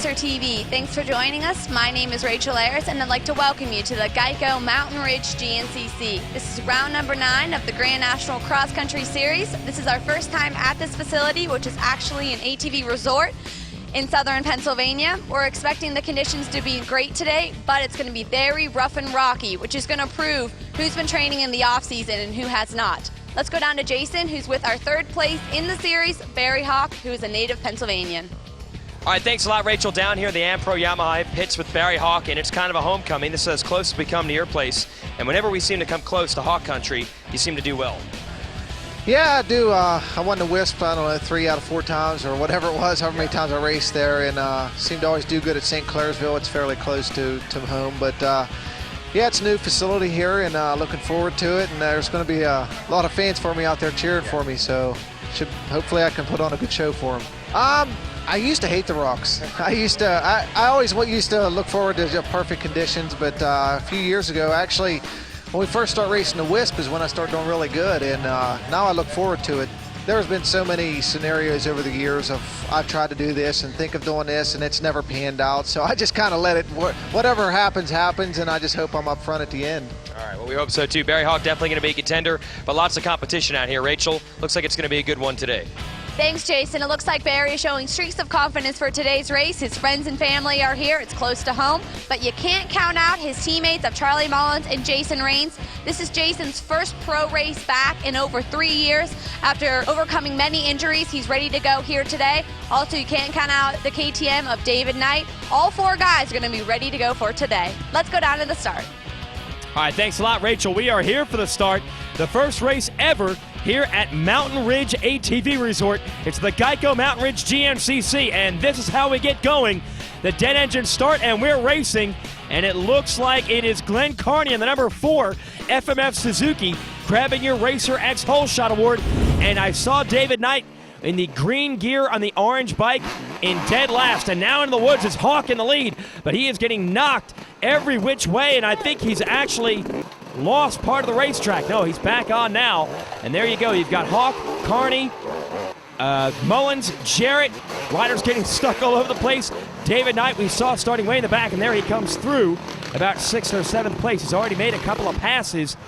Racer TV. Thanks for joining us. My name is Rachel Ayers, and I'd like to welcome you to the Geico Mountain Ridge GNCC. This is round number 9 of the Grand National Cross Country Series. This is our first time at this facility, which is actually an ATV resort in southern Pennsylvania. We're expecting the conditions to be great today, but it's going to be very rough and rocky, which is going to prove who's been training in the off-season and who has not. Let's go down to Jason, who's with our 3rd place in the series, Barry Hawk, who is a native Pennsylvanian. All right, thanks a lot, Rachel. Down here, the Ampro Yamaha pits with Barry Hawk, and it's kind of a homecoming. This is as close as we come to your place, and whenever we seem to come close to Hawk Country, you seem to do well. Yeah, I do. I won the WISP, I don't know, 3 out of 4 times or whatever it was, however many times I raced there, and seem to always do good at St. Clairsville. It's fairly close to home, but yeah, it's a new facility here, and looking forward to it, and there's going to be a lot of fans for me out there cheering for me, so hopefully I can put on a good show for them. I used to hate the rocks. I always used to look forward to perfect conditions, but a few years ago, actually, when we first started racing the WISP is when I started doing really good, and now I look forward to it. There's been so many scenarios over the years of I've tried to do this and think of doing this, and it's never panned out, so I just kind of let it, whatever happens, happens, and I just hope I'm up front at the end. All right, well, we hope so too. Barry Hawk definitely going to be a contender, but lots of competition out here. Rachel, looks like it's going to be a good one today. Thanks, Jason. It looks like Barry is showing streaks of confidence for today's race. His friends and family are here. It's close to home, but you can't count out his teammates of Charlie Mullins and Jason Raines. This is Jason's first pro race back in over 3 years. After overcoming many injuries, he's ready to go here today. Also, you can't count out the KTM of DAVIDKNIGHT. All 4 guys are going to be ready to go for today. Let's go down to the start. All right, thanks a lot, Rachel. We are here for the start. The first race ever here at Mountain Ridge ATV Resort. It's the Geico Mountain Ridge GNCC, and this is how we get going. The dead engine start, and we're racing, and it looks like it is Glenn Kearney in the number 4 FMF Suzuki grabbing your Racer X Hole Shot Award. And I saw DAVIDKNIGHT in the green gear on the orange bike in dead last, and now in the woods is Hawk in the lead, but he is getting knocked every which way, and I think he's actually lost part of the racetrack. No, he's back on now, and there you go. You've got Hawk, Kearney, Mullins, Jarrett. Riders getting stuck all over the place. DAVIDKNIGHT we saw starting way in the back, and there he comes through about 6th or 7th place. He's already made a couple of passes,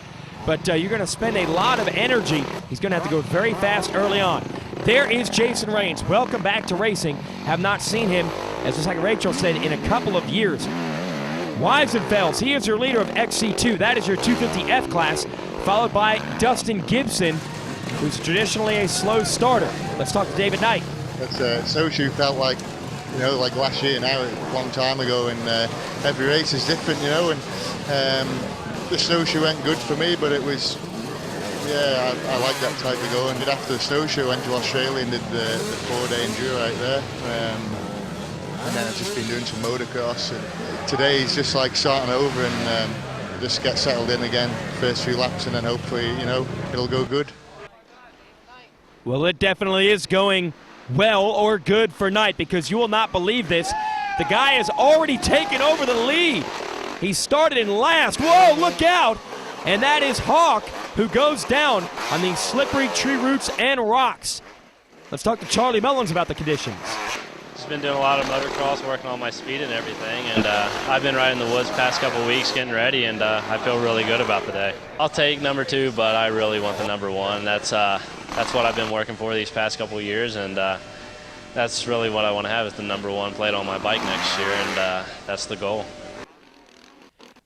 but you're going to spend a lot of energy. He's going to have to go very fast early on. There is Jason Raines. Welcome back to racing. Have not seen him, as just like Rachel said, in a couple of years. Weisenfels, he is your leader of XC2. That is your 250F class, followed by Dustin Gibson, who's traditionally a slow starter. Let's talk to DAVIDKNIGHT. That's snowshoe felt like, like last year now, a long time ago, and every race is different, and the snowshoe went good for me, but it was, yeah, I like that type of going. After the snowshoe, I went to Australia and did the 4-day enduro right there. And then I've just been doing some motocross. And today is just like starting over and just get settled in again, first few laps, and then hopefully, it'll go good. Well, it definitely is going well or good for Knight, because you will not believe this. The guy has already taken over the lead. He started in last. Whoa, look out. And that is Hawk, who goes down on these slippery tree roots and rocks. Let's talk to Charlie Mullins about the conditions. Just been doing a lot of motocross, working on my speed and everything, and I've been riding the woods past couple weeks getting ready, and I feel really good about the day. I'll take number 2, but I really want the number 1. That's what I've been working for these past couple years, and that's really what I want to have, is the number 1 plate on my bike next year, and that's the goal.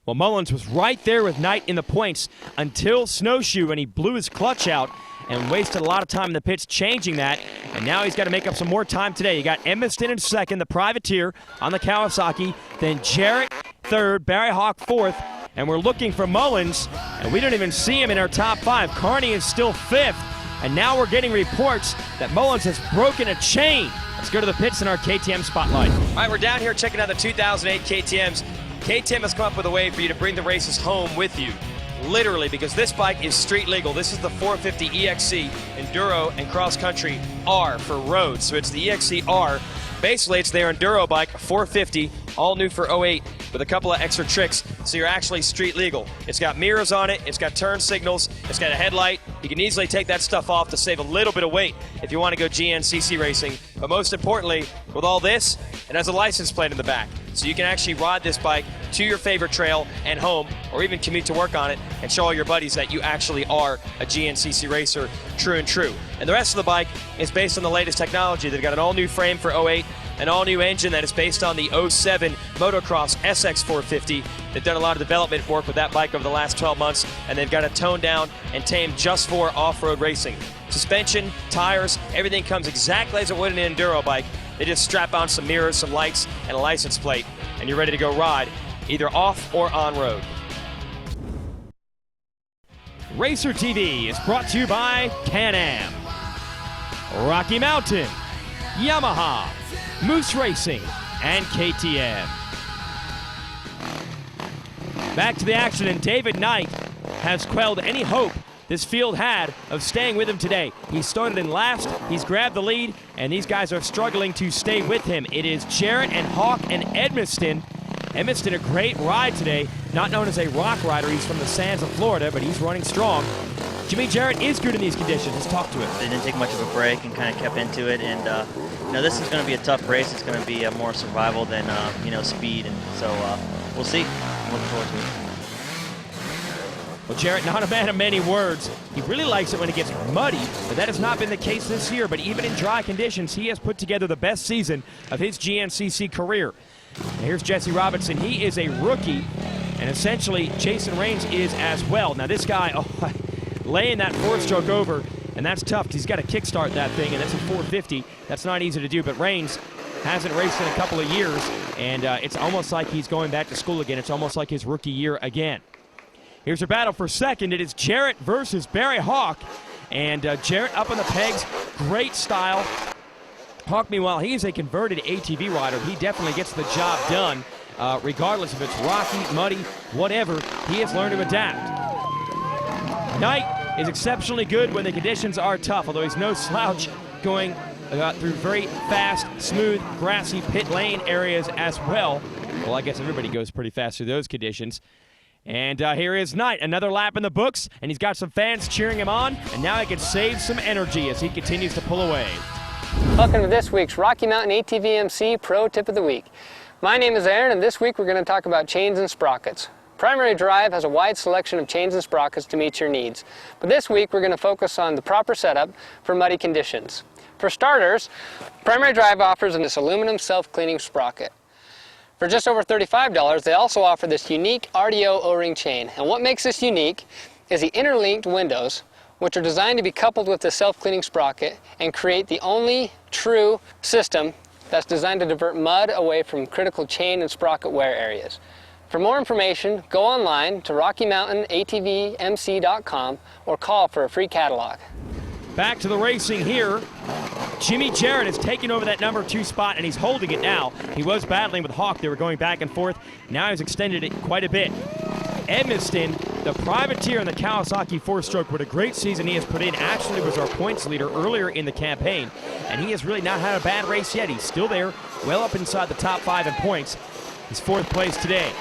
Well, Mullins was right there with Knight in the points until Snowshoe, and he blew his clutch out and wasted a lot of time in the pits changing that, and now he's got to make up some more time today. You got Edmiston in 2nd, the privateer on the Kawasaki, then Jarrett 3rd, Barry Hawk 4th, and we're looking for Mullins, and we don't even see him in our top 5. Kearney is still 5th, and now we're getting reports that Mullins has broken a chain. Let's go to the pits in our KTM spotlight. All right, we're down here checking out the 2008 KTMs. KTM has come up with a way for you to bring the races home with you. Literally, because this bike is street legal. This is the 450 EXC Enduro and Cross Country R for roads. So it's the EXC R. Basically, it's their Enduro bike, 450, all new for 08, with a couple of extra tricks, so you're actually street legal. It's got mirrors on it, it's got turn signals, it's got a headlight. You can easily take that stuff off to save a little bit of weight if you want to go GNCC racing. But most importantly, with all this, it has a license plate in the back. So you can actually ride this bike to your favorite trail and home, or even commute to work on it and show all your buddies that you actually are a GNCC racer, true and true. And the rest of the bike is based on the latest technology. They've got an all-new frame for 08, an all-new engine that is based on the 07 Motocross SX450. They've done a lot of development work with that bike over the last 12 months, and they've got it toned down and tamed just for off-road racing. Suspension, tires, everything comes exactly as it would in an enduro bike. They just strap on some mirrors, some lights, and a license plate, and you're ready to go ride, either off or on road. Racer TV is brought to you by Can-Am, Rocky Mountain, Yamaha, Moose Racing, and KTM. Back to the action, and David-Knight has quelled any hope this field had of staying with him today. He started in last, he's grabbed the lead, and these guys are struggling to stay with him. It is Jarrett and Hawk and Edmiston. Edmiston, a great ride today, not known as a rock rider. He's from the sands of Florida, but he's running strong. Jimmy Jarrett is good in these conditions. Let's talk to him. They didn't take much of a break and kind of kept into it, and you know, this is going to be a tough race. It's going to be more survival than you know, speed, and so we'll see. I'm looking forward to it. Well, Jarrett, not a man of many words. He really likes it when it gets muddy, but that has not been the case this year. But even in dry conditions, he has put together the best season of his GNCC career. And here's Jesse Robinson. He is a rookie, and essentially JASONRAINES is as well. Now this guy, laying that four-stroke over, and that's tough because he's got to kickstart that thing, and that's a 450. That's not easy to do, but Raines hasn't raced in a couple of years, and it's almost like he's going back to school again. It's almost like his rookie year again. Here's your battle for second. It is Jarrett versus Barry Hawk. And Jarrett up on the pegs, great style. Hawk, meanwhile, he is a converted ATV rider. He definitely gets the job done, regardless if it's rocky, muddy, whatever. He has learned to adapt. Knight is exceptionally good when the conditions are tough, although he's no slouch going through very fast, smooth, grassy pit lane areas as well. Well, I guess everybody goes pretty fast through those conditions. And here is Knight, another lap in the books, and he's got some fans cheering him on, and now he can save some energy as he continues to pull away. Welcome to this week's Rocky Mountain ATV MC Pro Tip of the Week. My name is Aaron, and this week we're going to talk about chains and sprockets. Primary Drive has a wide selection of chains and sprockets to meet your needs, but this week we're going to focus on the proper setup for muddy conditions. For starters, Primary Drive offers this aluminum self-cleaning sprocket. For just over $35, they also offer this unique RDO O-ring chain. And what makes this unique is the interlinked windows, which are designed to be coupled with the self-cleaning sprocket and create the only true system that's designed to divert mud away from critical chain and sprocket wear areas. For more information, go online to RockyMountainATVMC.com or call for a free catalog. Back to the racing here. Jimmy Jarrett is taking over that number 2 spot, and he's holding it now. He was battling with Hawk. They were going back and forth. Now he's extended it quite a bit. Edmiston, the privateer in the Kawasaki 4-stroke, what a great season he has put in. Actually was our points leader earlier in the campaign, and he has really not had a bad race yet. He's still there, well up inside the top 5 in points. He's 4th place today.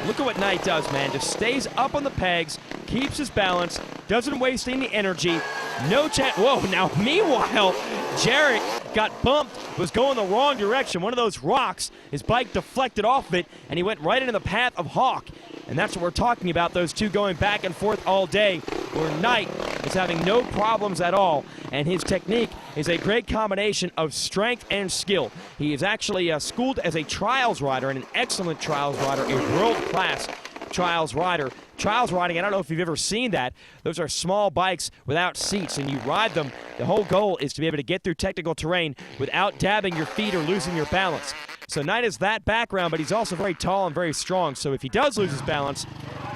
Look at what Knight does, man. Just stays up on the pegs, keeps his balance, doesn't waste any energy. No chance. Whoa, now meanwhile, Jarrett got bumped, was going the wrong direction. One of those rocks, his bike deflected off of it, and he went right into the path of Hawk. And that's what we're talking about, those two going back and forth all day, where Knight is having no problems at all. And his technique is a great combination of strength and skill. He is actually schooled as a trials rider, and an excellent trials rider, a world-class trials rider. Trials riding, I don't know if you've ever seen that. Those are small bikes without seats, and you ride them. The whole goal is to be able to get through technical terrain without dabbing your feet or losing your balance. So Knight has that background, but he's also very tall and very strong. So if he does lose his balance,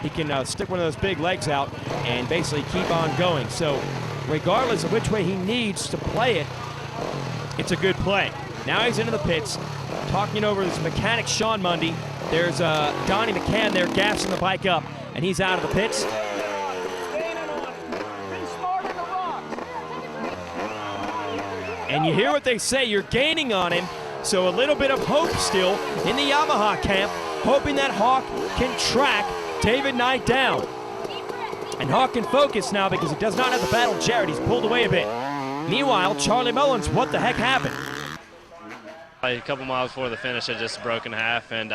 he can stick one of those big legs out and basically keep on going. So regardless of which way he needs to play it, it's a good play. Now he's into the pits, talking over this mechanic, Sean Mundy. There's Donnie McCann there gassing the bike up, and he's out of the pits. And you hear what they say, you're gaining on him. So a little bit of hope still in the Yamaha camp, hoping that Hawk can track David Knight down. And Hawk can focus now because he does not have to battle Jarrett. He's pulled away a bit. Meanwhile, Charlie Mullins, what the heck happened? Like a couple miles before the finish, it just broke in half, and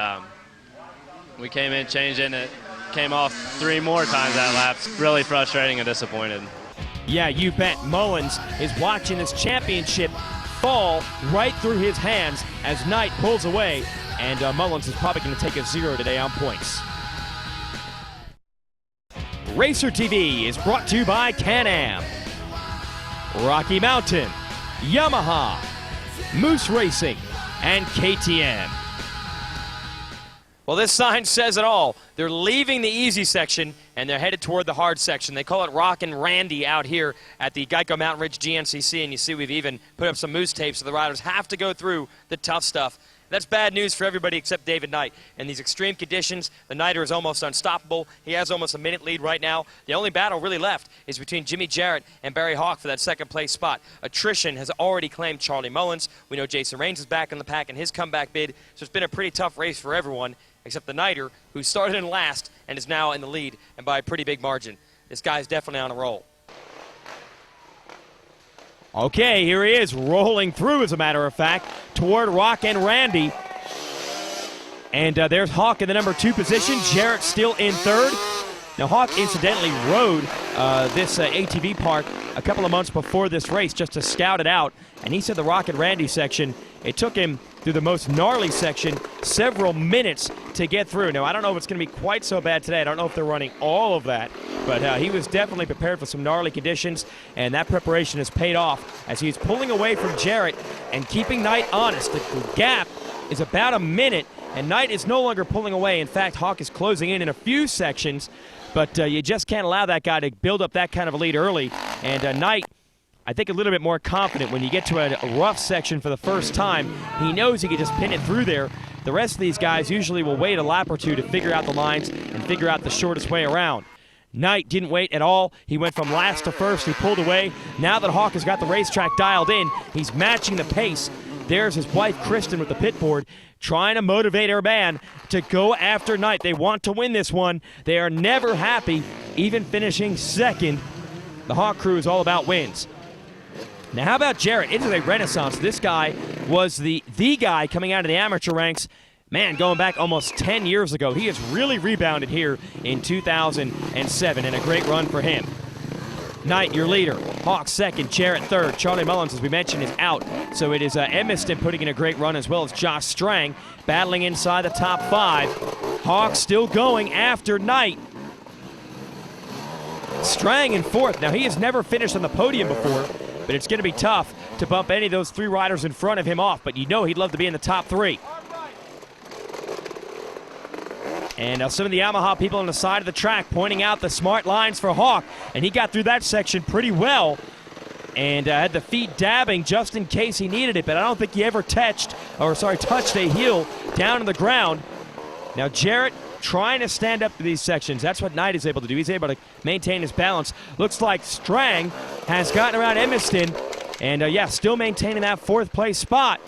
we came in, changed it, and it came off 3 more times that lap. Really frustrating and disappointed. Yeah, you bet. Mullins is watching this championship fall right through his hands as Knight pulls away, and Mullins is probably going to take a 0 today on points. Racer TV is brought to you by Can-Am, Rocky Mountain, Yamaha, Moose Racing, and KTM. Well, this sign says it all. They're leaving the easy section, and they're headed toward the hard section. They call it Rockin' Randy out here at the Geico Mountain Ridge GNCC, and you see we've even put up some moose tape so the riders have to go through the tough stuff. That's bad news for everybody except DAVIDKNIGHT. In these extreme conditions, the Knighter is almost unstoppable. He has almost a minute lead right now. The only battle really left is between JIMMYJARRETT and Barry Hawk for that second place spot. Attrition has already claimed Charlie Mullins. We know JASONRAINES is back in the pack in his comeback bid, so it's been a pretty tough race for everyone except the Knighter, who started in last and is now in the lead, and by a pretty big margin. This guy's definitely on a roll. Okay, here he is, rolling through, as a matter of fact, toward Rockin' Randy. And there's Hawk in the number 2 position. Jarrett still in 3rd. Now, Hawk incidentally rode this ATV park a couple of months before this race just to scout it out. And he said the Rockin' Randy section, it took him through the most gnarly section several minutes to get through. Now, I don't know if it's going to be quite so bad today. I don't know if they're running all of that. But he was definitely prepared for some gnarly conditions, and that preparation has paid off as he's pulling away from Jarrett and keeping Knight honest. The gap is about a minute, and Knight is no longer pulling away. In fact, Hawk is closing in a few sections, but you just can't allow that guy to build up that kind of a lead early. And Knight, I think, a little bit more confident when you get to a rough section for the first time. He knows he can just pin it through there. The rest of these guys usually will wait a lap or two to figure out the lines and figure out the shortest way around. Knight didn't wait at all. He went from last to first. He pulled away. Now that Hawk has got the racetrack dialed in, he's matching the pace. There's his wife, Kristen, with the pit board, trying to motivate her man to go after Knight. They want to win this one. They are never happy, even finishing second. The Hawk crew is all about wins. Now, how about Jarrett? It is a renaissance. This guy was the guy coming out of the amateur ranks. Man, going back almost 10 years ago. He has really rebounded here in 2007, and a great run for him. Knight, your leader. Hawk second, Jarrett third. Charlie Mullins, as we mentioned, is out. So it is Edmiston putting in a great run, as well as JOSHUASTRANG battling inside the top 5. Hawk still going after Knight. Strang in 4th. Now, he has never finished on the podium before, but it's going to be tough to bump any of those 3 riders in front of him off, but you know he'd love to be in the top 3. And some of the Yamaha people on the side of the track pointing out the smart lines for Hawk, and he got through that section pretty well and had the feet dabbing just in case he needed it, but I don't think he ever touched a heel down on the ground. Now Jarrett trying to stand up to these sections. That's what Knight is able to do. He's able to maintain his balance. Looks like Strang has gotten around Edmiston, and yeah, still maintaining that 4th place spot.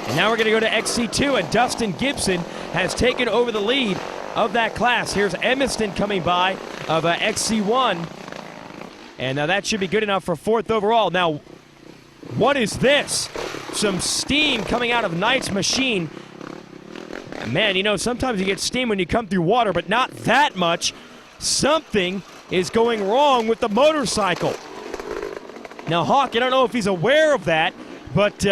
And now we're going to go to XC2, and Dustin Gibson has taken over the lead of that class. Here's Edmiston coming by of XC1, and that should be good enough for 4th overall. Now, what is this? Some steam coming out of Knight's machine. Man, you know, sometimes you get steam when you come through water, but not that much. Something is going wrong with the motorcycle. Now, Hawk, I don't know if he's aware of that, but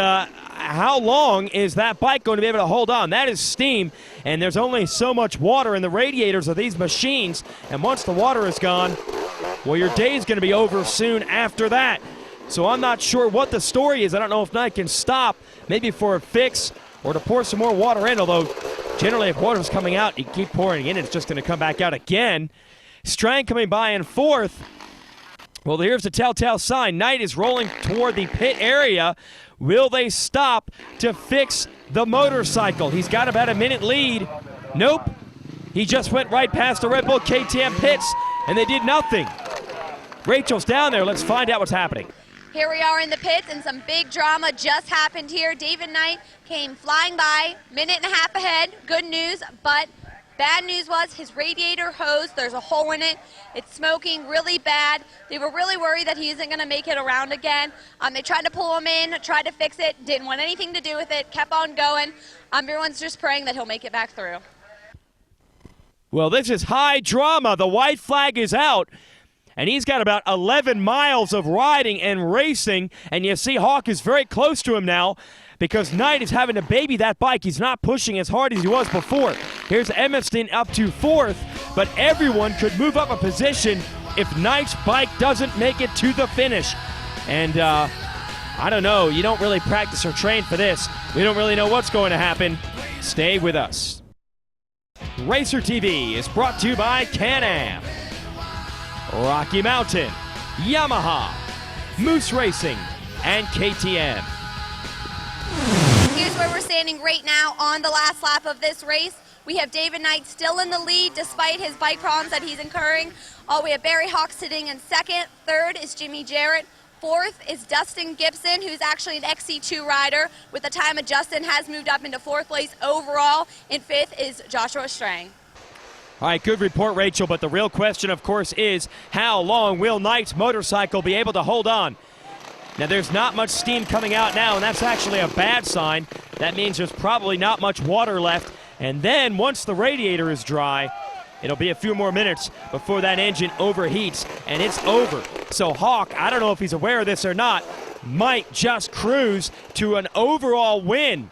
how long is that bike going to be able to hold on? That is steam, and there's only so much water in the radiators of these machines, and once the water is gone, well, your day is going to be over soon after that. So I'm not sure what the story is. I don't know if Knight can stop, maybe for a fix or to pour some more water in, although generally if water's coming out, you keep pouring in, it's just going to come back out again. Strang coming by in 4th. Well, here's the telltale sign. Knight is rolling toward the pit area. Will they stop to fix the motorcycle? He's got about a minute lead. Nope. He just went right past the Red Bull KTM pits, and they did nothing. Rachel's down there. Let's find out what's happening. Here we are in the pits, and some big drama just happened here. DAVIDKNIGHT came flying by, minute and a half ahead. Good news, but Bad news was his radiator hose, there's a hole in it. It's smoking really bad. They were really worried that he isn't going to make it around again. They tried to pull him in, tried to fix it, didn't want anything to do with it, kept on going. Everyone's just praying that he'll make it back through. Well, this is high drama. The white flag is out, and he's got about 11 miles of riding and racing, and you see Hawk is very close to him now because Knight is having to baby that bike. He's not pushing as hard as he was before. Here's Edmiston up to 4th, but everyone could move up a position if Knight's bike doesn't make it to the finish. And I don't know. You don't really practice or train for this. We don't really know what's going to happen. Stay with us. Racer TV is brought to you by Can-Am, Rocky Mountain, Yamaha, Moose Racing, and KTM. Here's where we're standing right now on the last lap of this race. We have David Knight still in the lead despite his bike problems that he's incurring. We have Barry Hawk sitting in 2nd. 3rd is Jimmy Jarrett. 4th is Dustin Gibson, who's actually an XC2 rider. With the time of Justin has moved up into 4th place overall. In 5th is Joshuastrang. All right, good report, Rachel, but the real question, of course, is how long will Knight's motorcycle be able to hold on? Now, there's not much steam coming out now, and that's actually a bad sign. That means there's probably not much water left. And then once the radiator is dry, it'll be a few more minutes before that engine overheats, and it's over. So Hawk, I don't know if he's aware of this or not, might just cruise to an overall win.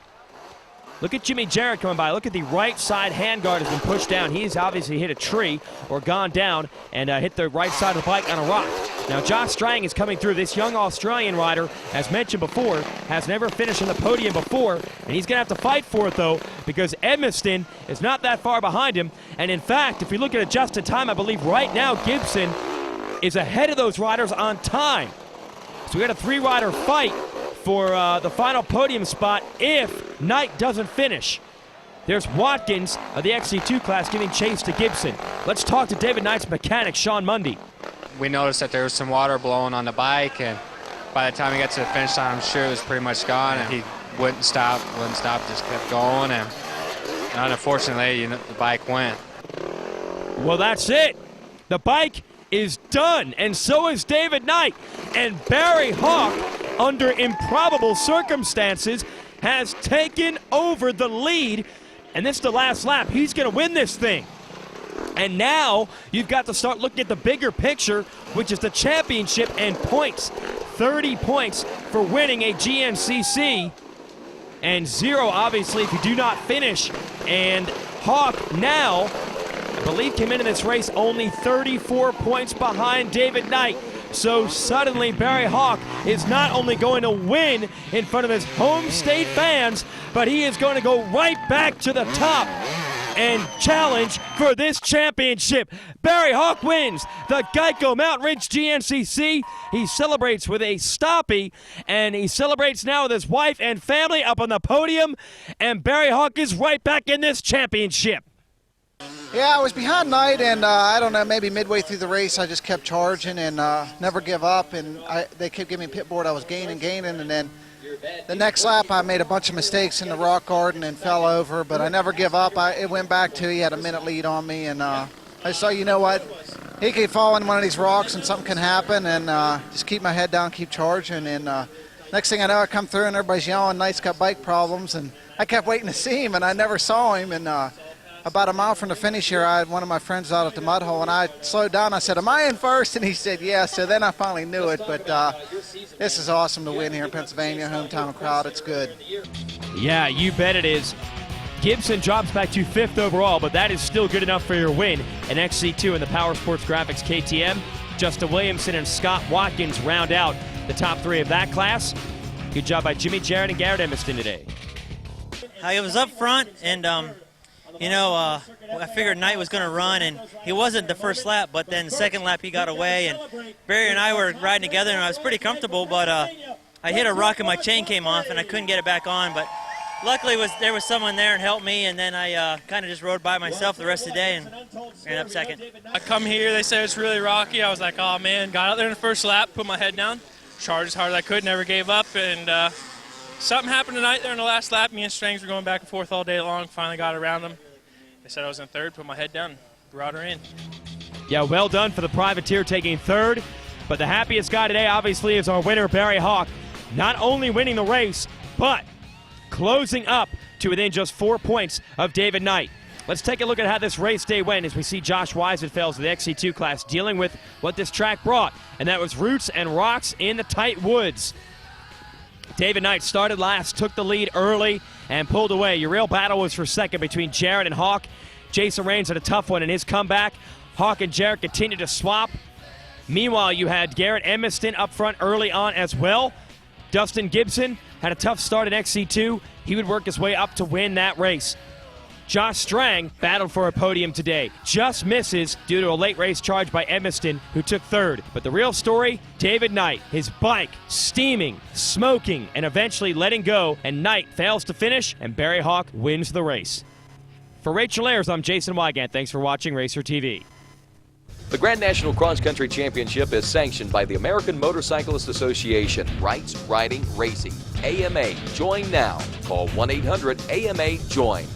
Look at Jimmy Jarrett coming by. Look at the right side handguard has been pushed down. He's obviously hit a tree or gone down and hit the right side of the bike on a rock. Now Joshuastrang is coming through. This young Australian rider, as mentioned before, has never finished on the podium before, and he's going to have to fight for it though because Edmiston is not that far behind him. And in fact, if you look at adjusted time, I believe right now Gibson is ahead of those riders on time. So we got a 3-rider fight for the final podium spot if Knight doesn't finish. There's Watkins of the XC2 class giving chase to Gibson. Let's talk to David Knight's mechanic, Sean Mundy. We noticed that there was some water blowing on the bike, and by the time he got to the finish line, I'm sure it was pretty much gone, and he wouldn't stop, just kept going, and unfortunately, the bike went. Well, that's it. The bike is done, and so is David Knight. And Barry Hawk, under improbable circumstances, has taken over the lead, and this is the last lap. He's going to win this thing. And now you've got to start looking at the bigger picture, which is the championship and points. 30 points for winning a GNCC, and 0, obviously, if you do not finish. And Hawk now, I believe, came into this race only 34 points behind David Knight. So suddenly Barry Hawk is not only going to win in front of his home state fans, but he is going to go right back to the top and challenge for this championship. Barry Hawk wins the Geico Mountain Ridge GNCC. He celebrates with a stoppie, and he celebrates now with his wife and family up on the podium, and Barry Hawk is right back in this championship. Yeah, I was behind Knight, and I don't know, maybe midway through the race I just kept charging and never give up, and they kept giving me pit board. I was gaining, and then the next lap I made a bunch of mistakes in the rock garden and fell over, but I never give up. It went back to he had a minute lead on me, and I saw, you know what, he could fall in one of these rocks and something can happen, and just keep my head down, keep charging, and next thing I know I come through and everybody's yelling, Knight's got bike problems, and I kept waiting to see him, and I never saw him, and about a mile from the finish here, I had one of my friends out at the mud hole, and I slowed down. I said, am I in first? And he said, yeah. So then I finally knew it. But this is awesome to win here in Pennsylvania, hometown crowd. It's good. Yeah, you bet it is. Gibson drops back to 5th overall, but that is still good enough for your win. An XC2 in the Power Sports Graphics KTM. Justin Williamson and Scott Watkins round out the top 3 of that class. Good job by Jimmy Jarrett and Garrett Edmiston today. I was up front, and I figured Knight was going to run, and he wasn't the first lap, but then the second lap he got away, and Barry and I were riding together, and I was pretty comfortable, but I hit a rock and my chain came off, and I couldn't get it back on, but luckily there was someone there and helped me, and then I kind of just rode by myself the rest of the day and ended up second. I come here, they said it's really rocky. I was like, oh man, got out there in the first lap, put my head down, charged as hard as I could, never gave up, and something happened tonight there in the last lap. Me and Strangs were going back and forth all day long, finally got around them. They said I was in third, put my head down, brought her in. Yeah, well done for the privateer taking third. But the happiest guy today, obviously, is our winner, Barry Hawk. Not only winning the race, but closing up to within just 4 points of David Knight. Let's take a look at how this race day went as we see Josh Weisenfels of the XC2 class dealing with what this track brought, and that was roots and rocks in the tight woods. David Knight started last, took the lead early, and pulled away. Your real battle was for second between Jarrett and Hawk. Jason Raines had a tough one in his comeback. Hawk and Jarrett continued to swap. Meanwhile, you had Garrett Edmonston up front early on as well. Dustin Gibson had a tough start in XC2. He would work his way up to win that race. Josh Strang battled for a podium today. Just misses due to a late race charge by Edmonston, who took third. But the real story, David Knight, his bike steaming, smoking, and eventually letting go, and Knight fails to finish, and Barry Hawk wins the race. For Rachel Ayers, I'm Jason Wygant. Thanks for watching Racer TV. The Grand National Cross Country Championship is sanctioned by the American Motorcyclist Association. Rights, Riding, Racing. AMA. Join now. Call 1-800-AMA-JOIN.